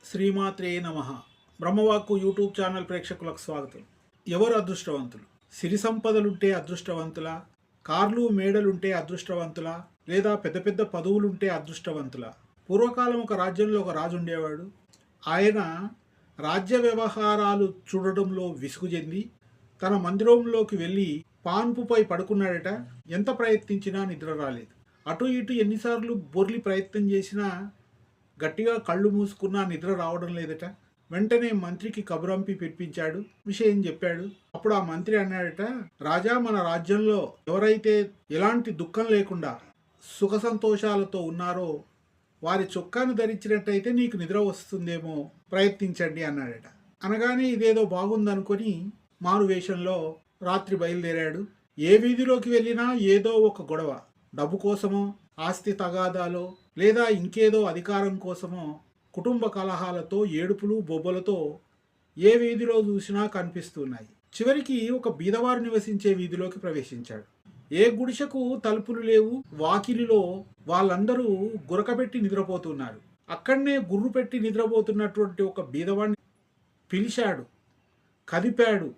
శ్రీమాత్రే నమః. బ్రహ్మవాక్కు YouTube channel ప్రేక్షకులకు స్వాగతం. ఎవరు అదృష్టవంతులు? సిరి సంపదలుంటే అదృష్టవంతులా? కార్లు మేడలుంటే అదృష్టవంతులా? లేదా పెద్ద పెద్ద పదవులుంటే అదృష్టవంతులా? పూర్వకాలం ఒక రాజ్యంలో ఒక రాజు ఉండేవాడు. ఆయన రాజ్య వ్యవహారాలు చూడడంలో విసుగు చెంది తన మందిరంలోకి వెళ్ళి పాన్పుపై పడుకున్నాడట. ఎంత ప్రయత్నించినా నిద్ర రాలేదు. అటు ఇటు ఎన్నిసార్లు బొర్లి ప్రయత్నం చేసినా గట్టిగా కళ్ళు మూసుకున్నా నిద్ర రావడం లేదట. వెంటనే మంత్రికి కబురంపి పిలిపించాడు, విషయం చెప్పాడు. అప్పుడు ఆ మంత్రి అన్నాడట, రాజా, మన రాజ్యంలో ఎవరైతే ఎలాంటి దుఃఖం లేకుండా సుఖ సంతోషాలతో ఉన్నారో వారి చొక్కాను ధరించినట్టయితే నీకు నిద్ర వస్తుందేమో, ప్రయత్నించండి అన్నాడట. అనగానే ఇదేదో బాగుందనుకొని మారు వేషంలో రాత్రి బయలుదేరాడు. ఏ వీధిలోకి వెళ్ళినా ఏదో ఒక గొడవ. డబ్బు కోసమో, ఆస్తి తగాదాలో, లేదా ఇంకేదో అధికారం కోసమో కుటుంబ కలహాలతో, ఏడుపులు బొబ్బలతో ఏ వీధిలో చూసినా కనిపిస్తున్నాయి. చివరికి ఒక బీదవారు నివసించే వీధిలోకి ప్రవేశించాడు. ఏ గుడిసెకు తలుపులు లేవు. వాకిలిలో వాళ్ళందరూ గురకబెట్టి నిద్రపోతున్నారు. అక్కడనే గుర్రు పెట్టి నిద్రపోతున్నటువంటి ఒక బీదవాడిని పిలిచాడు, కదిపాడు.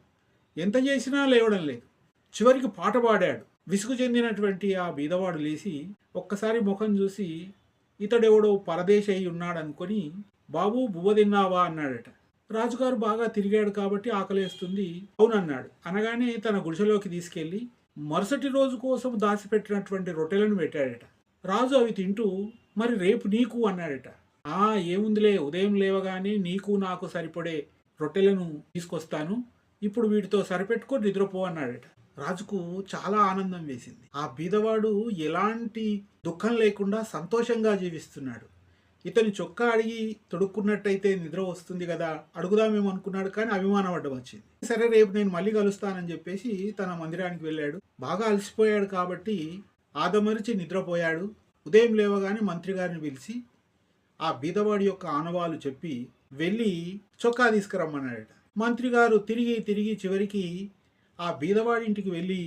ఎంత చేసినా లేవడం లేదు. చివరికి పాట పాడాడు. విసుగు చెందినటువంటి ఆ బీదవాడు లేచి ఒక్కసారి ముఖం చూసి ఇతడెవడో పరదేశి అయి ఉన్నాడనుకొని, బాబు బువ్వ తిన్నావా అన్నాడట. రాజుగారు బాగా తిరిగాడు కాబట్టి ఆకలేస్తుంది, అవునన్నాడు. అనగానే తన గుడిసెలోకి తీసుకెళ్లి మరుసటి రోజు కోసం దాచిపెట్టినటువంటి రొట్టెలను పెట్టాడట. రాజు అవి తింటూ, మరి రేపు నీకు అన్నాడట. ఏముందిలే, ఉదయం లేవగానే నీకు నాకు సరిపడే రొట్టెలను తీసుకొస్తాను, ఇప్పుడు వీటితో సరిపెట్టుకొని నిద్రపో అన్నాడట. రాజుకు చాలా ఆనందం వేసింది. ఆ బీదవాడు ఎలాంటి దుఃఖం లేకుండా సంతోషంగా జీవిస్తున్నాడు. ఇతని చొక్కా అడిగి తొడుక్కున్నట్టయితే నిద్ర వస్తుంది కదా, అడుగుదామేమో అనుకున్నాడు. కానీ అభిమానం అడ్డం వచ్చింది. సరే, రేపు నేను మళ్ళీ కలుస్తానని చెప్పేసి తన మందిరానికి వెళ్ళాడు. బాగా అలసిపోయాడు కాబట్టి ఆదమరిచి నిద్రపోయాడు. ఉదయం లేవగానే మంత్రి గారిని పిలిచి ఆ బీదవాడి యొక్క ఆనవాలు చెప్పి వెళ్ళి చొక్కా తీసుకురమ్మన్నాడట. మంత్రి గారు తిరిగి తిరిగి చివరికి ఆ బీదవాడి ఇంటికి వెళ్ళి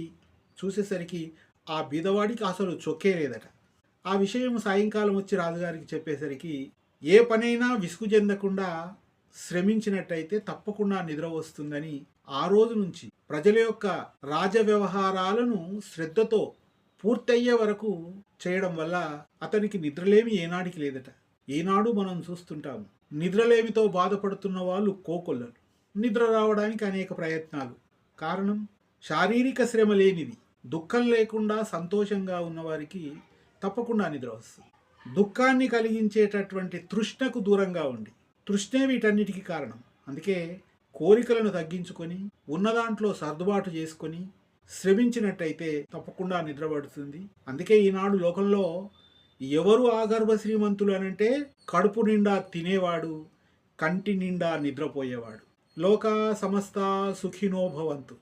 చూసేసరికి ఆ బీదవాడికి అసలు చొక్కే లేదట. ఆ విషయం సాయంకాలం వచ్చి రాజుగారికి చెప్పేసరికి, ఏ పనైనా విసుగు చెందకుండా శ్రమించినట్టయితే తప్పకుండా నిద్ర వస్తుందని ఆ రోజు నుంచి ప్రజల యొక్క రాజ వ్యవహారాలను శ్రద్ధతో పూర్తయ్యే వరకు చేయడం వల్ల అతనికి నిద్రలేమి ఏనాడికి లేదట. ఈనాడు మనం చూస్తుంటాము, నిద్రలేమితో బాధపడుతున్న వాళ్ళు కోకొల్లలు. నిద్ర రావడానికి అనేక ప్రయత్నాలు. కారణం, శారీరక శ్రమ లేనిది, దుఃఖం లేకుండా సంతోషంగా ఉన్నవారికి తప్పకుండా నిద్ర వస్తుంది. దుఃఖాన్ని కలిగించేటటువంటి తృష్ణకు దూరంగా ఉండి, తృష్ణే వీటన్నిటికీ కారణం. అందుకే కోరికలను తగ్గించుకొని ఉన్నదాంట్లో సర్దుబాటు చేసుకొని శ్రమించినట్టయితే తప్పకుండా నిద్ర పడుతుంది. అందుకే ఈనాడు లోకంలో ఎవరు ఆగర్భ శ్రీమంతులు అనంటే కడుపు నిండా తినేవాడు, కంటి నిండా నిద్రపోయేవాడు. లోకా సమస్త సుఖినో భవంతు.